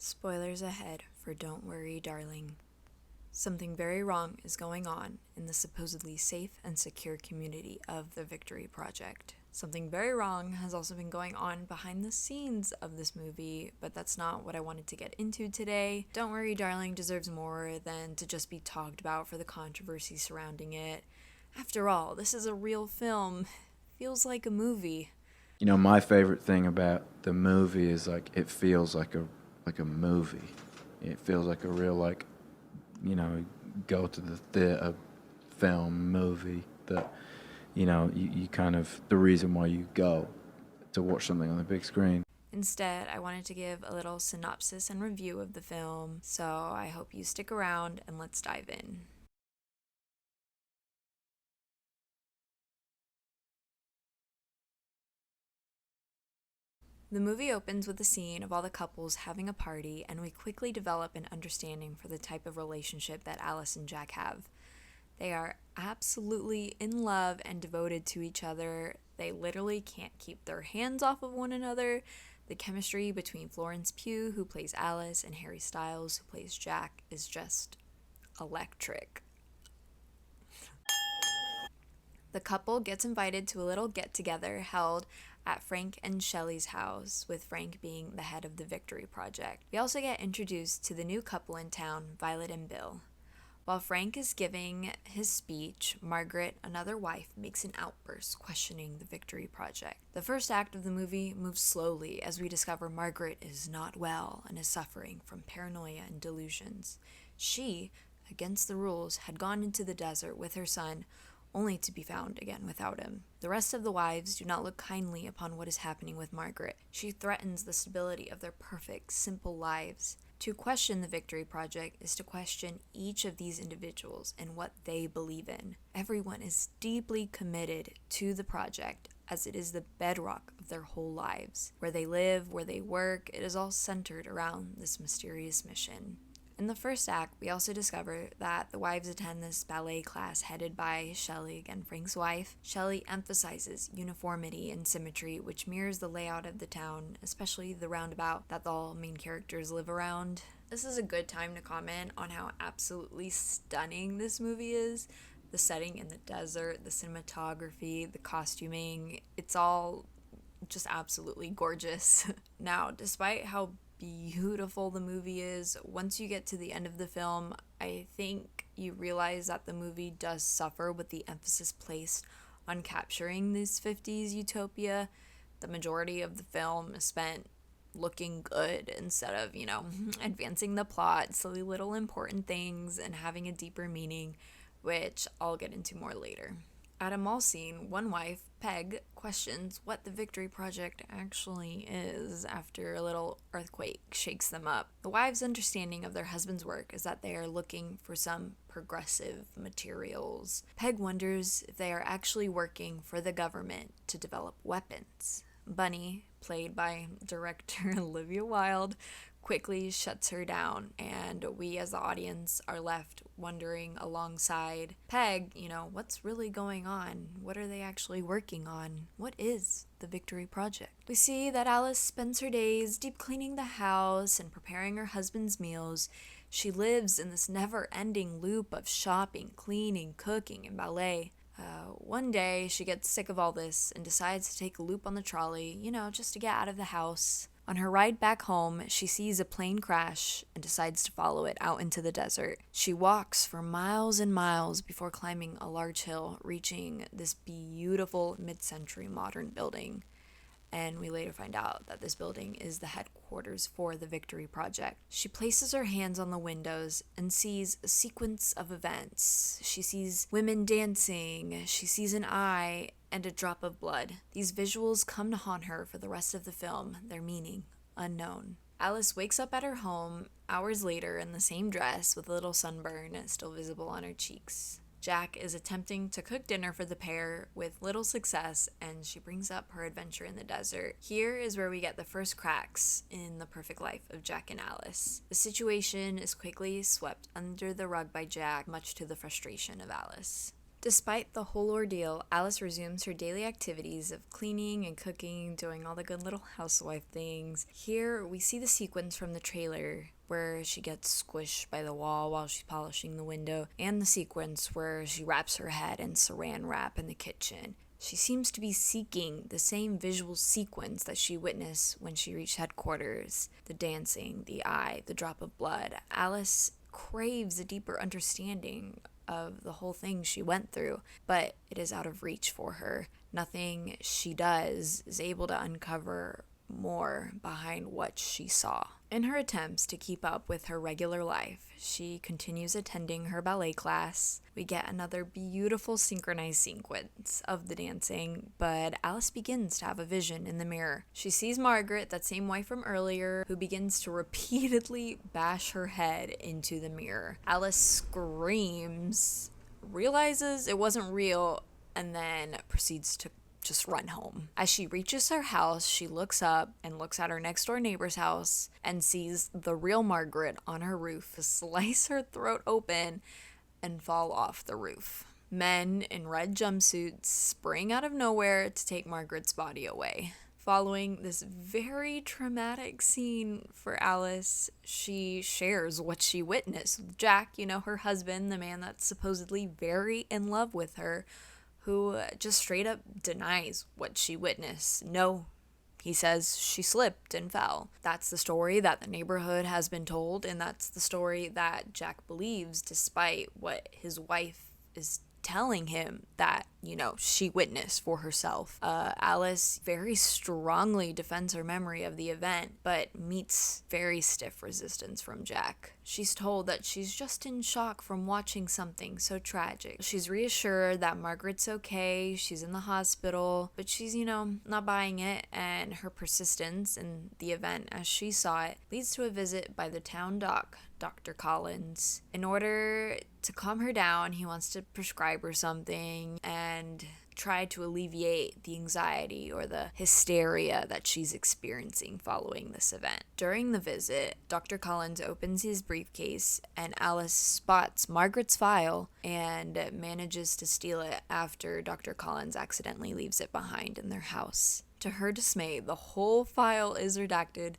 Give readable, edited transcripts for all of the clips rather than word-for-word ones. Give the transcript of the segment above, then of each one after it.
Spoilers ahead for Don't Worry, Darling. Something very wrong is going on in the supposedly safe and secure community of the Victory Project. Something very wrong has also been going on behind the scenes of this movie, but that's not what I wanted to get into today. Don't Worry, Darling deserves more than to just be talked about for the controversy surrounding it. After all, this is a real film. Feels like a movie. You know, my favorite thing about the movie is it feels like a movie. It feels like a real go to the theater film movie that you kind of the reason why you go to watch something on the big screen. Instead, I wanted to give a little synopsis and review of the film, so I hope you stick around and let's dive in. The movie opens with a scene of all the couples having a party, and we quickly develop an understanding for the type of relationship that Alice and Jack have. They are absolutely in love and devoted to each other. They literally can't keep their hands off of one another. The chemistry between Florence Pugh, who plays Alice, and Harry Styles, who plays Jack, is just electric. The couple gets invited to a little get-together held at Frank and Shelley's house, with Frank being the head of the Victory Project. We also get introduced to the new couple in town, Violet and Bill. While Frank is giving his speech, Margaret, another wife, makes an outburst questioning the Victory Project. The first act of the movie moves slowly as we discover Margaret is not well and is suffering from paranoia and delusions. She, against the rules, had gone into the desert with her son, only to be found again without him. The rest of the wives do not look kindly upon what is happening with Margaret. She threatens the stability of their perfect, simple lives. To question the Victory Project is to question each of these individuals and what they believe in. Everyone is deeply committed to the project, as it is the bedrock of their whole lives. Where they live, where they work, it is all centered around this mysterious mission. In the first act, we also discover that the wives attend this ballet class headed by Shelley, again Frank's wife. Shelley emphasizes uniformity and symmetry, which mirrors the layout of the town, especially the roundabout that the main characters live around. This is a good time to comment on how absolutely stunning this movie is. The setting in the desert, the cinematography, the costuming, it's all just absolutely gorgeous. Now, despite how beautiful the movie is, once you get to the end of the film, I think you realize that the movie does suffer with the emphasis placed on capturing this 50s utopia. The majority of the film is spent looking good instead of, advancing the plot, silly little important things, and having a deeper meaning, which I'll get into more later. At a mall scene, one wife, Peg, questions what the Victory Project actually is after a little earthquake shakes them up. The wives' understanding of their husband's work is that they are looking for some progressive materials. Peg wonders if they are actually working for the government to develop weapons. Bunny, played by director Olivia Wilde, quickly shuts her down, and we as the audience are left wondering alongside Peg, what's really going on? What are they actually working on? What is the Victory Project? We see that Alice spends her days deep cleaning the house and preparing her husband's meals. She lives in this never-ending loop of shopping, cleaning, cooking, and ballet. One day, she gets sick of all this and decides to take a loop on the trolley, just to get out of the house. On her ride back home, she sees a plane crash and decides to follow it out into the desert. She walks for miles and miles before climbing a large hill, reaching this beautiful mid-century modern building. And we later find out that this building is the headquarters for the Victory Project. She places her hands on the windows and sees a sequence of events. She sees women dancing, she sees an eye, and a drop of blood. These visuals come to haunt her for the rest of the film, their meaning unknown. Alice wakes up at her home hours later in the same dress with a little sunburn still visible on her cheeks. Jack is attempting to cook dinner for the pair with little success, and she brings up her adventure in the desert. Here is where we get the first cracks in the perfect life of Jack and Alice. The situation is quickly swept under the rug by Jack, much to the frustration of Alice. Despite the whole ordeal, Alice resumes her daily activities of cleaning and cooking, doing all the good little housewife things. Here, we see the sequence from the trailer where she gets squished by the wall while she's polishing the window, and the sequence where she wraps her head in saran wrap in the kitchen. She seems to be seeking the same visual sequence that she witnessed when she reached headquarters. The dancing, the eye, the drop of blood. Alice craves a deeper understanding of the whole thing she went through, but it is out of reach for her. Nothing she does is able to uncover more behind what she saw. In her attempts to keep up with her regular life, she continues attending her ballet class. We get another beautiful synchronized sequence of the dancing, but Alice begins to have a vision in the mirror. She sees Margaret, that same wife from earlier, who begins to repeatedly bash her head into the mirror. Alice screams, realizes it wasn't real, and then proceeds to just run home. As she reaches her house, she looks up and looks at her next door neighbor's house and sees the real Margaret on her roof slice her throat open and fall off the roof. Men in red jumpsuits spring out of nowhere to take Margaret's body away. Following this very traumatic scene for Alice, she shares what she witnessed with Jack, her husband, the man that's supposedly very in love with her, who just straight up denies what she witnessed. No, he says she slipped and fell. That's the story that the neighborhood has been told, and that's the story that Jack believes, despite what his wife is telling him that, she witnessed for herself. Alice very strongly defends her memory of the event, but meets very stiff resistance from Jack. She's told that she's just in shock from watching something so tragic. She's reassured that Margaret's okay, she's in the hospital, but she's, not buying it, and her persistence in the event as she saw it leads to a visit by the town doc, Dr. Collins. In order to calm her down, he wants to prescribe her something and try to alleviate the anxiety or the hysteria that she's experiencing following this event. During the visit, Dr. Collins opens his briefcase and Alice spots Margaret's file and manages to steal it after Dr. Collins accidentally leaves it behind in their house. To her dismay, the whole file is redacted,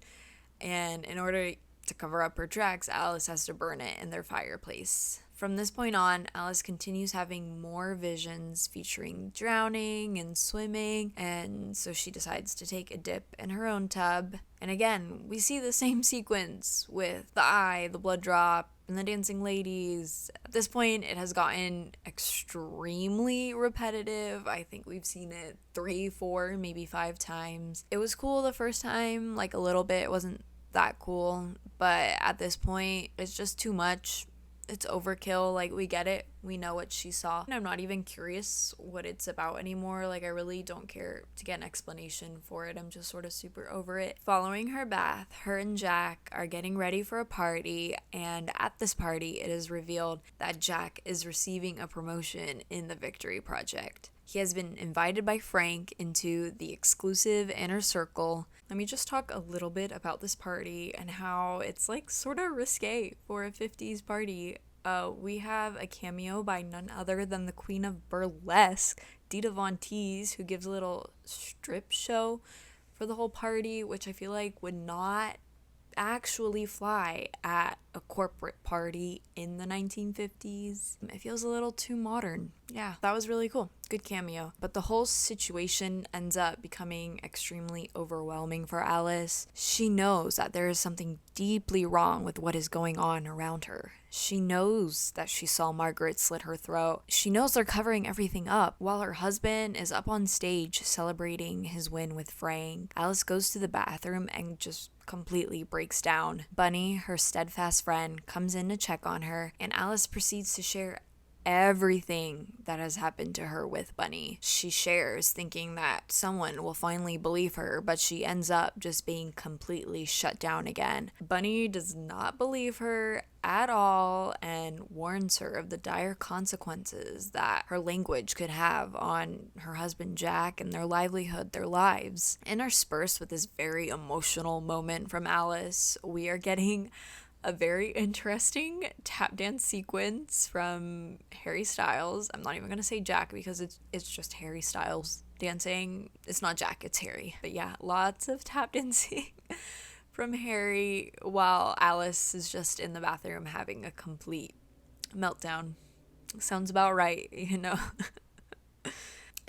and in order to cover up her tracks, Alice has to burn it in their fireplace. From this point on, Alice continues having more visions featuring drowning and swimming, and so she decides to take a dip in her own tub. And again, we see the same sequence with the eye, the blood drop, and the dancing ladies. At this point, it has gotten extremely repetitive. I think we've seen it 3, 4, maybe 5 times. It was cool the first time, like a little bit. It wasn't that cool, but at this point, it's just too much. It's overkill. Like, we get it. We know what she saw. And I'm not even curious what it's about anymore. Like, I really don't care to get an explanation for it. I'm just sort of super over it. Following her bath, her and Jack are getting ready for a party. And at this party, it is revealed that Jack is receiving a promotion in the Victory Project. He has been invited by Frank into the exclusive inner circle. Let me just talk a little bit about this party and how it's like sort of risque for a 50s party. We have a cameo by none other than the Queen of Burlesque, Dita Von Teese, who gives a little strip show for the whole party, which I feel like would not actually fly at a corporate party in the 1950s. It feels a little too modern. Yeah, that was really cool. Good cameo. But the whole situation ends up becoming extremely overwhelming for Alice. She knows that there is something deeply wrong with what is going on around her. She knows that she saw Margaret slit her throat. She knows they're covering everything up. While her husband is up on stage celebrating his win with Frank, Alice goes to the bathroom and just completely breaks down. Bunny, her steadfast friend, comes in to check on her, and Alice proceeds to share everything that has happened to her with Bunny. She shares, thinking that someone will finally believe her, but she ends up just being completely shut down again. Bunny does not believe her at all and warns her of the dire consequences that her language could have on her husband Jack and their livelihood, their lives. Interspersed with this very emotional moment from Alice, we are getting A very interesting tap dance sequence from Harry Styles. I'm not even gonna say Jack because it's just Harry Styles dancing. It's not Jack, it's Harry. But yeah, lots of tap dancing from Harry while Alice is just in the bathroom having a complete meltdown. Sounds about right, you know.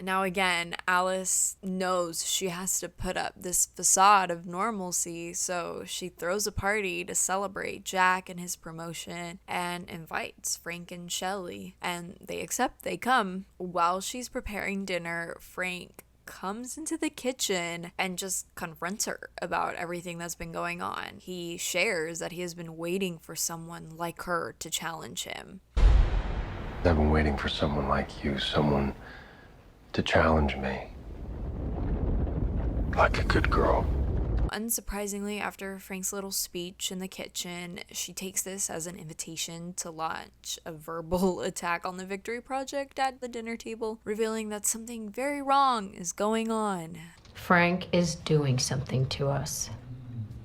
Now again, Alice knows she has to put up this facade of normalcy, so she throws a party to celebrate Jack and his promotion and invites Frank and Shelley, and they accept, they come. While she's preparing dinner, Frank comes into the kitchen and just confronts her about everything that's been going on. He shares that he has been waiting for someone like her to challenge him. I've been waiting for someone like you, someone to challenge me. Like a good girl. Unsurprisingly, after Frank's little speech in the kitchen, she takes this as an invitation to launch a verbal attack on the Victory Project at the dinner table, revealing that something very wrong is going on. Frank is doing something to us.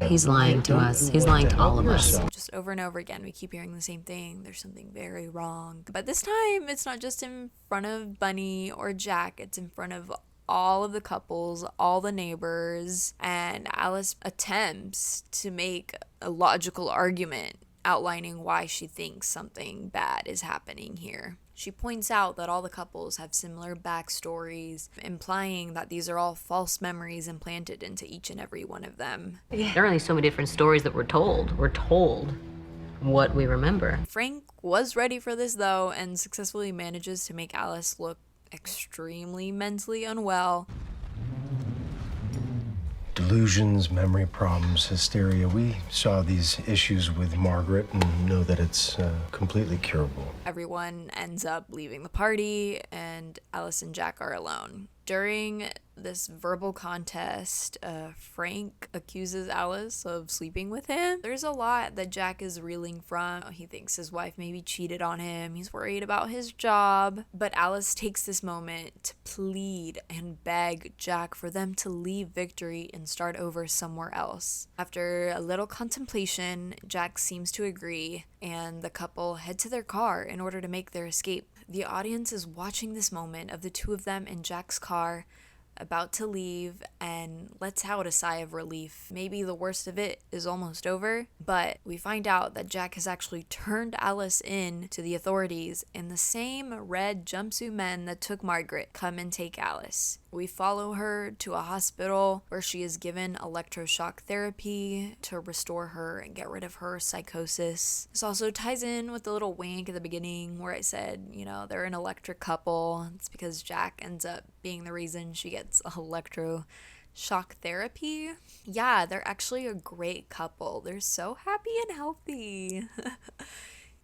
He's lying to us. He's lying to all of us. Just over and over again, we keep hearing the same thing. There's something very wrong. But this time, it's not just in front of Bunny or Jack. It's in front of all of the couples, all the neighbors, and Alice attempts to make a logical argument outlining why she thinks something bad is happening here. She points out that all the couples have similar backstories, implying that these are all false memories implanted into each and every one of them. There are only so many different stories that we're told. We're told what we remember. Frank was ready for this, though, and successfully manages to make Alice look extremely mentally unwell. Delusions, memory problems, hysteria. We saw these issues with Margaret and know that it's completely curable. Everyone ends up leaving the party, and Alice and Jack are alone. During this verbal contest, Frank accuses Alice of sleeping with him. There's a lot that Jack is reeling from. He thinks his wife maybe cheated on him. He's worried about his job. But Alice takes this moment to plead and beg Jack for them to leave Victory and start over somewhere else. After a little contemplation, Jack seems to agree, and the couple head to their car in order to make their escape. The audience is watching this moment of the two of them in Jack's car, about to leave, and lets out a sigh of relief. Maybe the worst of it is almost over, but we find out that Jack has actually turned Alice in to the authorities, and the same red jumpsuit men that took Margaret come and take Alice. We follow her to a hospital where she is given electroshock therapy to restore her and get rid of her psychosis. This also ties in with the little wink at the beginning where I said, you know, they're an electric couple. It's because Jack ends up being the reason she gets electroshock therapy. Yeah, they're actually a great couple. They're so happy and healthy.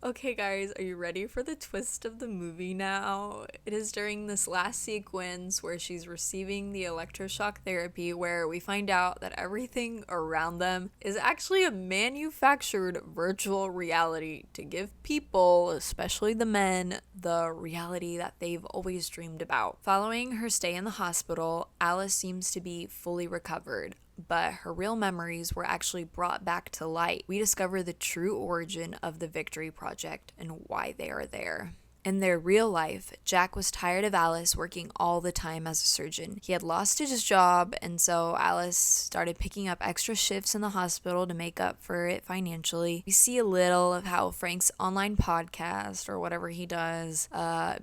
Okay, guys, are you ready for the twist of the movie now? It is during this last sequence where she's receiving the electroshock therapy where we find out that everything around them is actually a manufactured virtual reality to give people, especially the men, the reality that they've always dreamed about. Following her stay in the hospital, Alice seems to be fully recovered, but her real memories were actually brought back to light. We discover the true origin of the Victory Project and why they are there. In their real life, Jack was tired of Alice working all the time as a surgeon. He had lost his job, and so Alice started picking up extra shifts in the hospital to make up for it financially. We see a little of how Frank's online podcast, or whatever he does,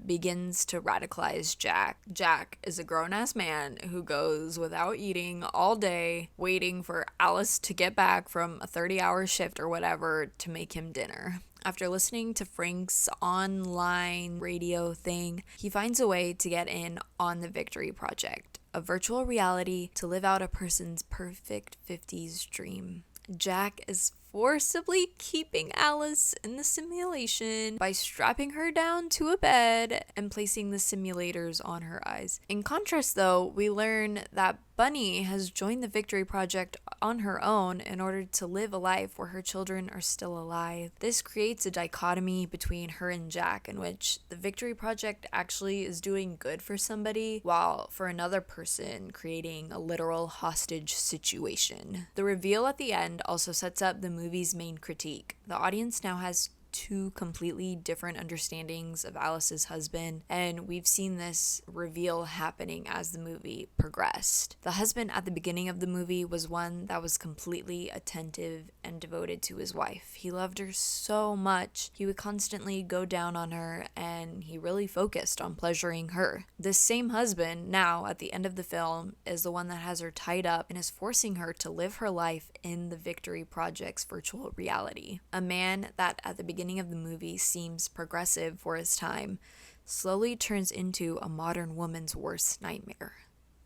begins to radicalize Jack. Jack is a grown-ass man who goes without eating all day, waiting for Alice to get back from a 30-hour shift or whatever to make him dinner. After listening to Frank's online radio thing, he finds a way to get in on the Victory Project, a virtual reality to live out a person's perfect 50s dream. Jack is forcibly keeping Alice in the simulation by strapping her down to a bed and placing the simulators on her eyes. In contrast, though, we learn that Bunny has joined the Victory Project on her own in order to live a life where her children are still alive. This creates a dichotomy between her and Jack, in which the Victory Project actually is doing good for somebody, while for another person creating a literal hostage situation. The reveal at the end also sets up the movie's main critique. The audience now has two completely different understandings of Alice's husband, and we've seen this reveal happening as the movie progressed. The husband at the beginning of the movie was one that was completely attentive and devoted to his wife. He loved her so much, he would constantly go down on her, and he really focused on pleasuring her. This same husband, now at the end of the film, is the one that has her tied up and is forcing her to live her life in the Victory Project's virtual reality. A man that at the beginning of the movie seems progressive for his time slowly turns into a modern woman's worst nightmare.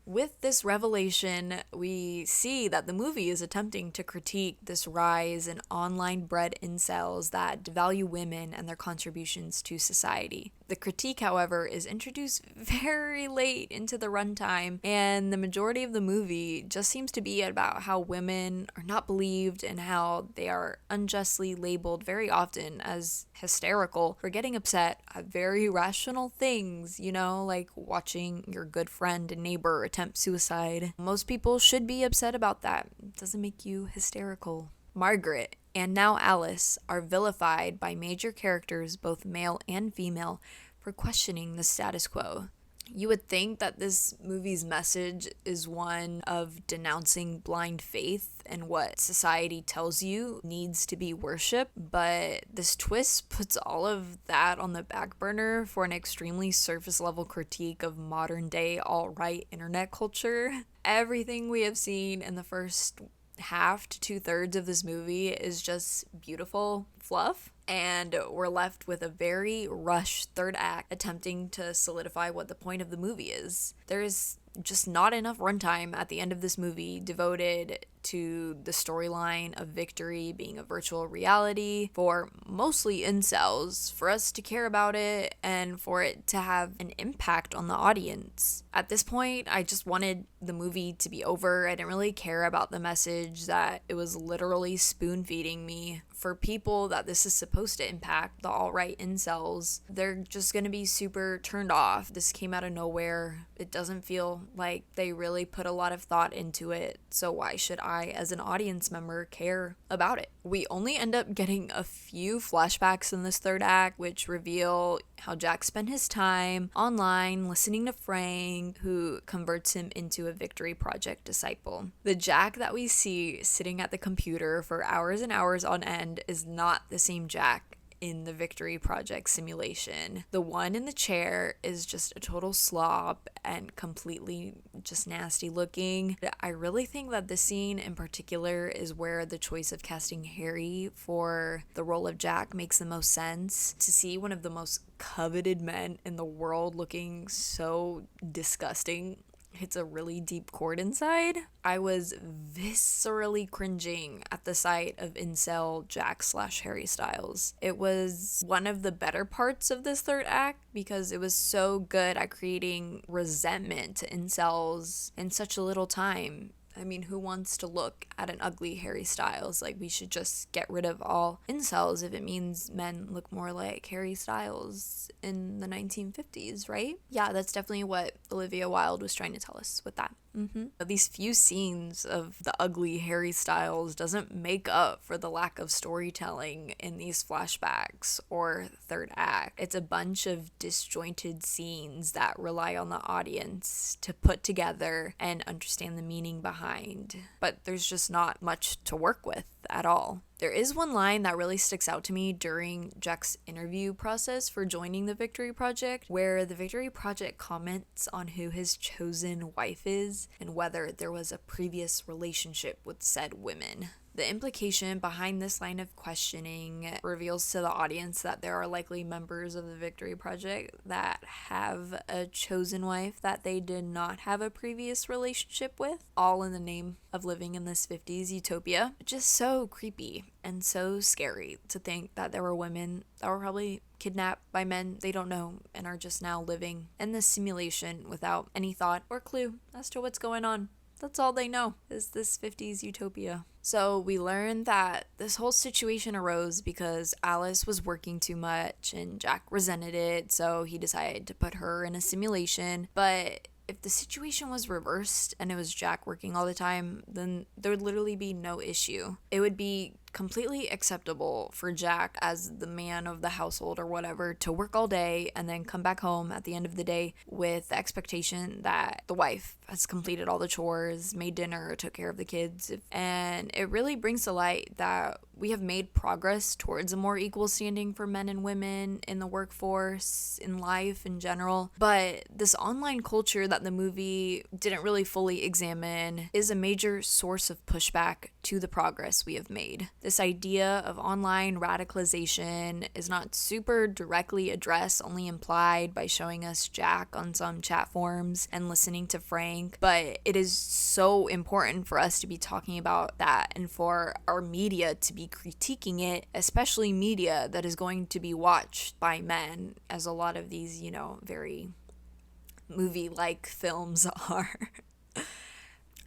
With this revelation, we see that the movie is attempting to critique this rise in online-bred incels that devalue women and their contributions to society. The critique, however, is introduced very late into the runtime, and the majority of the movie just seems to be about how women are not believed and how they are unjustly labeled very often as hysterical for getting upset at very rational things, like watching your good friend and neighbor attempt suicide. Most people should be upset about that. It doesn't make you hysterical. Margaret and now Alice are vilified by major characters, both male and female, for questioning the status quo. You would think that this movie's message is one of denouncing blind faith and what society tells you needs to be worshipped, but this twist puts all of that on the back burner for an extremely surface level critique of modern day alt-right internet culture. Everything we have seen in the first half to 2/3 of this movie is just beautiful fluff, and we're left with a very rushed third act attempting to solidify what the point of the movie is. There's just not enough runtime at the end of this movie devoted to the storyline of Victory being a virtual reality for mostly incels, for us to care about it and for it to have an impact on the audience. At this point, I just wanted the movie to be over. I didn't really care about the message that it was literally spoon feeding me. For people that this is supposed to impact, the alt-right incels, they're just gonna be super turned off. This came out of nowhere. It doesn't feel like they really put a lot of thought into it, so why should I, as an audience member, care about it? We only end up getting a few flashbacks in this third act, which reveal how Jack spent his time online listening to Frank, who converts him into a Victory Project disciple. The Jack that we see sitting at the computer for hours and hours on end is not the same Jack in the Victory Project simulation. The one in the chair is just a total slob and completely just nasty looking. I really think that this scene in particular is where the choice of casting Harry for the role of Jack makes the most sense. To see one of the most coveted men in the world looking so disgusting hits a really deep chord inside. I was viscerally cringing at the sight of incel Jack / Harry Styles. It was one of the better parts of this third act because it was so good at creating resentment to incels in such a little time. I mean, who wants to look at an ugly Harry Styles? Like, we should just get rid of all incels if it means men look more like Harry Styles in the 1950s, right? Yeah, that's definitely what Olivia Wilde was trying to tell us with that. These few scenes of the ugly Harry Styles doesn't make up for the lack of storytelling in these flashbacks or third act. It's a bunch of disjointed scenes that rely on the audience to put together and understand the meaning behind. But there's just not much to work with at all. There is one line that really sticks out to me during Jack's interview process for joining the Victory Project, where the Victory Project comments on who his chosen wife is and whether there was a previous relationship with said women. The implication behind this line of questioning reveals to the audience that there are likely members of the Victory Project that have a chosen wife that they did not have a previous relationship with, all in the name of living in this 50s utopia. Just so creepy and so scary to think that there were women that were probably kidnapped by men they don't know and are just now living in this simulation without any thought or clue as to what's going on. That's all they know is this 50s utopia. So we learn that this whole situation arose because Alice was working too much and Jack resented it, so he decided to put her in a simulation. But if the situation was reversed and it was Jack working all the time, then there would literally be no issue. It would be completely acceptable for Jack, as the man of the household or whatever, to work all day and then come back home at the end of the day with the expectation that the wife has completed all the chores, made dinner, took care of the kids. And it really brings to light that we have made progress towards a more equal standing for men and women in the workforce, in life in general. But this online culture that the movie didn't really fully examine is a major source of pushback to the progress we have made. This idea of online radicalization is not super directly addressed, only implied by showing us Jack on some chat forums and listening to Frank, but it is so important for us to be talking about that and for our media to be critiquing it, especially media that is going to be watched by men, as a lot of these, very movie-like films are.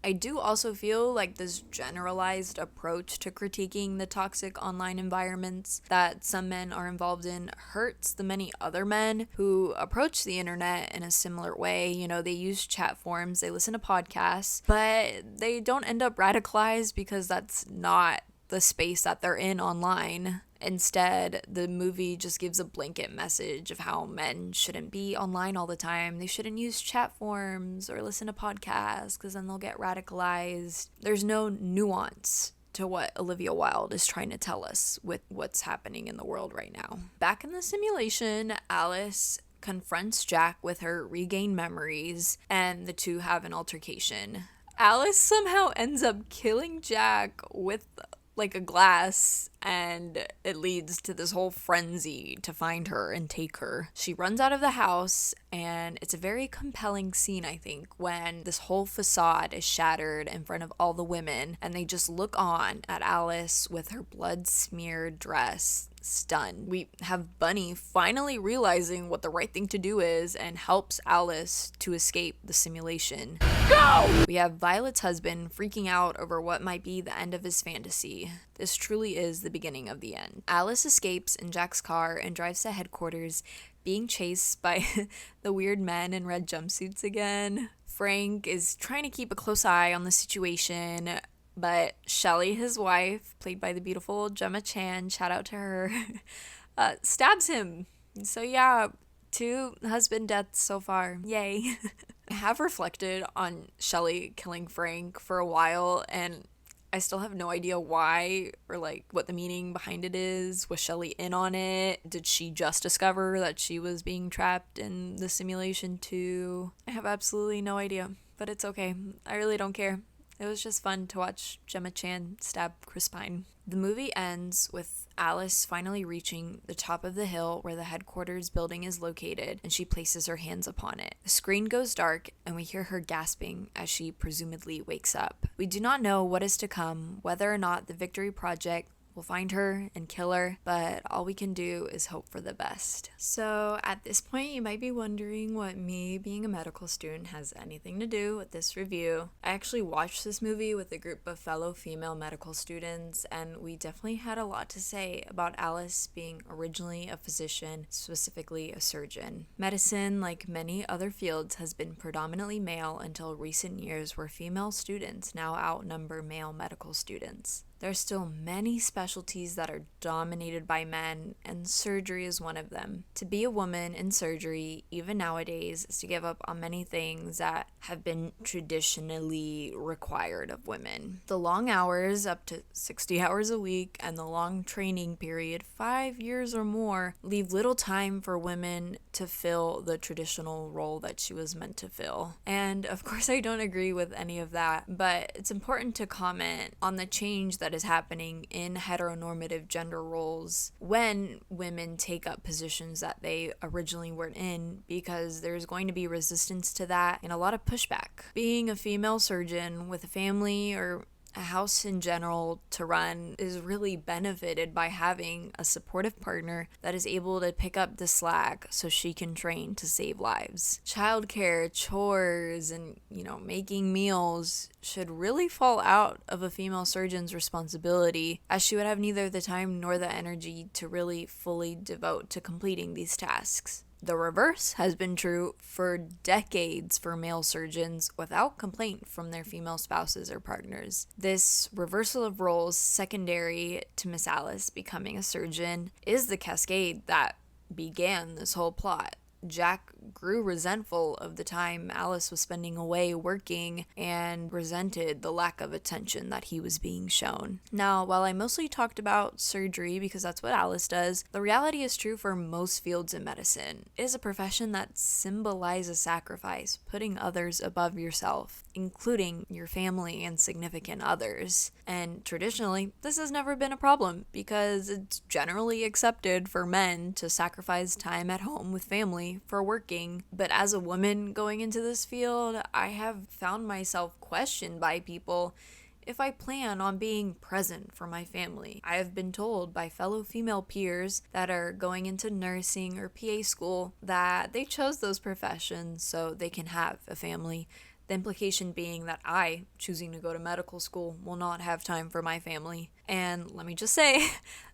I do also feel like this generalized approach to critiquing the toxic online environments that some men are involved in hurts the many other men who approach the internet in a similar way. They use chat forums, they listen to podcasts, but they don't end up radicalized because that's not the space that they're in online. Instead, the movie just gives a blanket message of how men shouldn't be online all the time. They shouldn't use chat forums or listen to podcasts because then they'll get radicalized. There's no nuance to what Olivia Wilde is trying to tell us with what's happening in the world right now. Back in the simulation, Alice confronts Jack with her regained memories, and the two have an altercation. Alice somehow ends up killing Jack with a glass, and it leads to this whole frenzy to find her and take her. She runs out of the house, and it's a very compelling scene, I think, when this whole facade is shattered in front of all the women, and they just look on at Alice with her blood-smeared dress, stunned. We have Bunny finally realizing what the right thing to do is and helps Alice to escape the simulation. Go! We have Violet's husband freaking out over what might be the end of his fantasy. This truly is the beginning of the end. Alice escapes in Jack's car and drives to headquarters, being chased by the weird men in red jumpsuits again. Frank is trying to keep a close eye on the situation, but Shelley, his wife, played by the beautiful Gemma Chan, shout out to her, stabs him. So yeah, 2 husband deaths so far. Yay. I have reflected on Shelley killing Frank for a while, and I still have no idea why or what the meaning behind it is. Was Shelley in on it? Did she just discover that she was being trapped in the simulation too? I have absolutely no idea, but it's okay. I really don't care. It was just fun to watch Gemma Chan stab Chris Pine. The movie ends with Alice finally reaching the top of the hill where the headquarters building is located, and she places her hands upon it. The screen goes dark, and we hear her gasping as she presumably wakes up. We do not know what is to come, whether or not the Victory Project will find her and kill her, but all we can do is hope for the best. So at this point, you might be wondering what me being a medical student has anything to do with this review. I actually watched this movie with a group of fellow female medical students, and we definitely had a lot to say about Alice being originally a physician, specifically a surgeon. Medicine, like many other fields, has been predominantly male until recent years, where female students now outnumber male medical students. There are still many specialties that are dominated by men, and surgery is one of them. To be a woman in surgery, even nowadays, is to give up on many things that have been traditionally required of women. The long hours, up to 60 hours a week, and the long training period, 5 years or more, leave little time for women to fill the traditional role that she was meant to fill. And of course, I don't agree with any of that, but it's important to comment on the change that is happening in heteronormative gender roles when women take up positions that they originally weren't in, because there's going to be resistance to that and a lot of pushback. Being a female surgeon with a family or A house in general to run is really benefited by having a supportive partner that is able to pick up the slack so she can train to save lives. Childcare, chores, and, making meals should really fall out of a female surgeon's responsibility, as she would have neither the time nor the energy to really fully devote to completing these tasks. The reverse has been true for decades for male surgeons without complaint from their female spouses or partners. This reversal of roles, secondary to Miss Alice becoming a surgeon, is the cascade that began this whole plot. Jack grew resentful of the time Alice was spending away working and resented the lack of attention that he was being shown. Now, while I mostly talked about surgery because that's what Alice does, the reality is true for most fields in medicine. It is a profession that symbolizes sacrifice, putting others above yourself, including your family and significant others. And traditionally, this has never been a problem because it's generally accepted for men to sacrifice time at home with family for working. But as a woman going into this field, I have found myself questioned by people if I plan on being present for my family. I have been told by fellow female peers that are going into nursing or PA school that they chose those professions so they can have a family. The implication being that I, choosing to go to medical school, will not have time for my family. And let me just say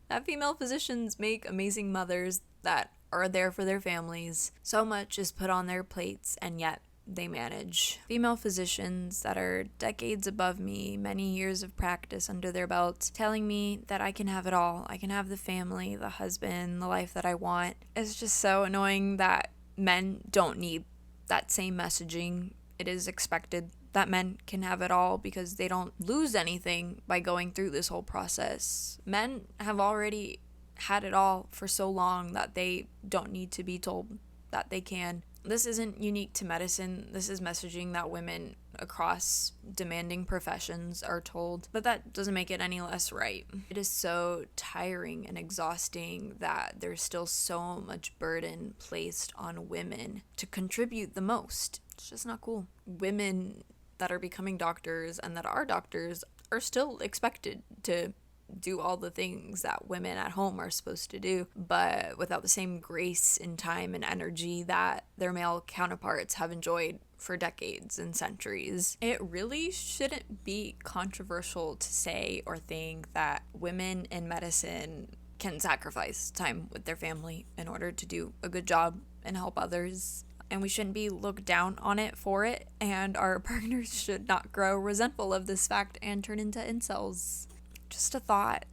that female physicians make amazing mothers that are there for their families. So much is put on their plates, and yet they manage. Female physicians that are decades above me, many years of practice under their belts, telling me that I can have it all. I can have the family, the husband, the life that I want. It's just so annoying that men don't need that same messaging. It is expected that men can have it all because they don't lose anything by going through this whole process. Men have already had it all for so long that they don't need to be told that they can. This isn't unique to medicine. This is messaging that women across demanding professions are told, but that doesn't make it any less right. It is so tiring and exhausting that there's still so much burden placed on women to contribute the most. It's just not cool. Women that are becoming doctors and that are doctors are still expected to do all the things that women at home are supposed to do, but without the same grace and time and energy that their male counterparts have enjoyed for decades and centuries. It really shouldn't be controversial to say or think that women in medicine can sacrifice time with their family in order to do a good job and help others. And we shouldn't be looked down on it for it, and our partners should not grow resentful of this fact and turn into incels. Just a thought.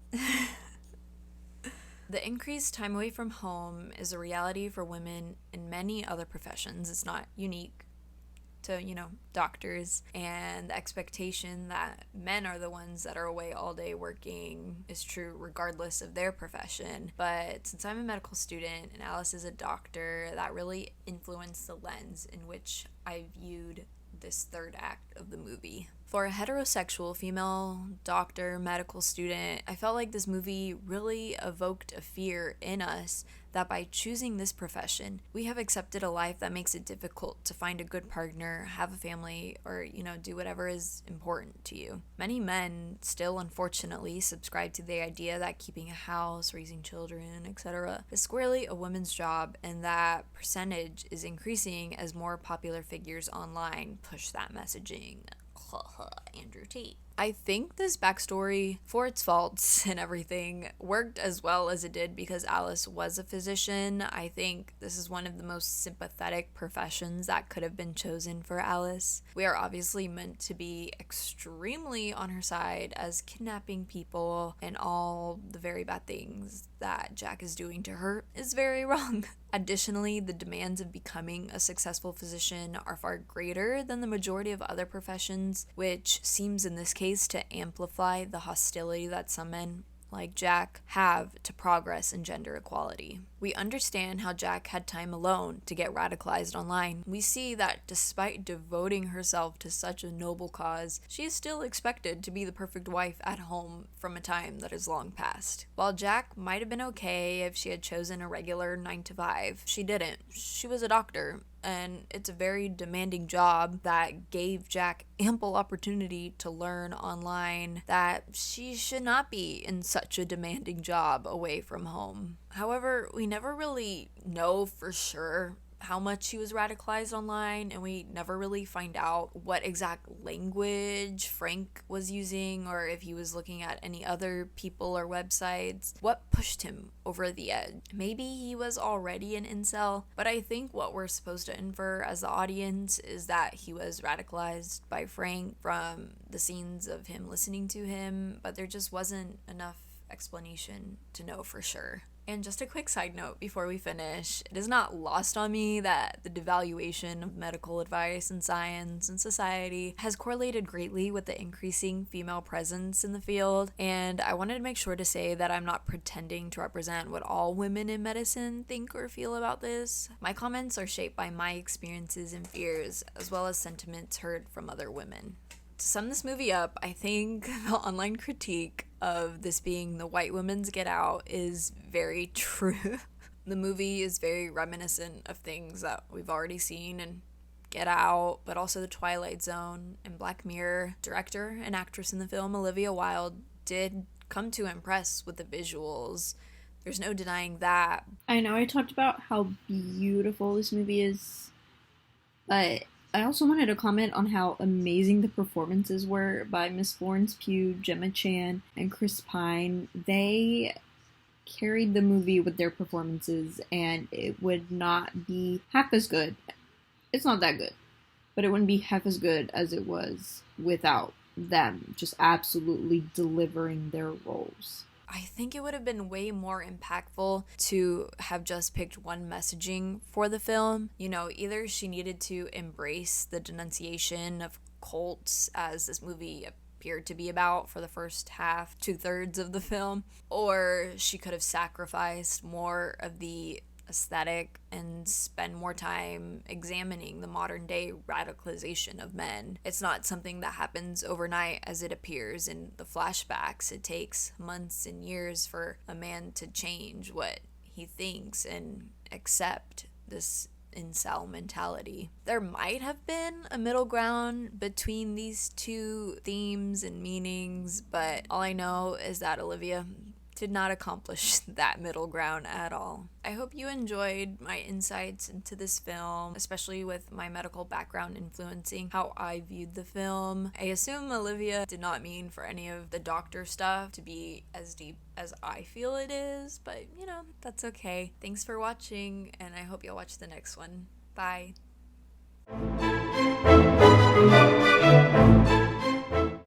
The increased time away from home is a reality for women in many other professions. It's not unique to, doctors. And the expectation that men are the ones that are away all day working is true regardless of their profession. But since I'm a medical student and Alice is a doctor, that really influenced the lens in which I viewed this third act of the movie. For a heterosexual female doctor, medical student, I felt like this movie really evoked a fear in us that by choosing this profession, we have accepted a life that makes it difficult to find a good partner, have a family, or, do whatever is important to you. Many men still, unfortunately, subscribe to the idea that keeping a house, raising children, etc. is squarely a woman's job, and that percentage is increasing as more popular figures online push that messaging. Andrew Tate. I think this backstory, for its faults and everything, worked as well as it did because Alice was a physician. I think this is one of the most sympathetic professions that could have been chosen for Alice. We are obviously meant to be extremely on her side as kidnapping people and all the very bad things that Jack is doing to her is very wrong. Additionally, the demands of becoming a successful physician are far greater than the majority of other professions, which seems in this case to amplify the hostility that some men, like Jack, have to progress in gender equality. We understand how Jack had time alone to get radicalized online. We see that despite devoting herself to such a noble cause, she is still expected to be the perfect wife at home from a time that is long past. While Jack might have been okay if she had chosen a regular 9 to 5, she didn't. She was a doctor, and it's a very demanding job that gave Jack ample opportunity to learn online that she should not be in such a demanding job away from home. However, we never really know for sure how much he was radicalized online, and we never really find out what exact language Frank was using or if he was looking at any other people or websites. What pushed him over the edge? Maybe he was already an incel, but I think what we're supposed to infer as the audience is that he was radicalized by Frank from the scenes of him listening to him, but there just wasn't enough explanation to know for sure. And just a quick side note before we finish, it is not lost on me that the devaluation of medical advice and science and society has correlated greatly with the increasing female presence in the field, and I wanted to make sure to say that I'm not pretending to represent what all women in medicine think or feel about this. My comments are shaped by my experiences and fears, as well as sentiments heard from other women. To sum this movie up, I think the online critique of this being the white woman's Get Out is very true. The movie is very reminiscent of things that we've already seen in Get Out, but also The Twilight Zone and Black Mirror. Director and actress in the film, Olivia Wilde, did come to impress with the visuals. There's no denying that. I know I talked about how beautiful this movie is, but I also wanted to comment on how amazing the performances were by Miss Florence Pugh, Gemma Chan, and Chris Pine. They carried the movie with their performances, and it would not be half as good. It's not that good, but it wouldn't be half as good as it was without them just absolutely delivering their roles. I think it would have been way more impactful to have just picked one messaging for the film. You know, either she needed to embrace the denunciation of cults, as this movie appeared to be about for the first half, 2/3 of the film, or she could have sacrificed more of the aesthetic and spend more time examining the modern day radicalization of men. It's not something that happens overnight as it appears in the flashbacks. It takes months and years for a man to change what he thinks and accept this incel mentality. There might have been a middle ground between these two themes and meanings, but all I know is that Olivia did not accomplish that middle ground at all. I hope you enjoyed my insights into this film, especially with my medical background influencing how I viewed the film. I assume Olivia did not mean for any of the doctor stuff to be as deep as I feel it is, but you know, that's okay. Thanks for watching, and I hope you'll watch the next one. Bye.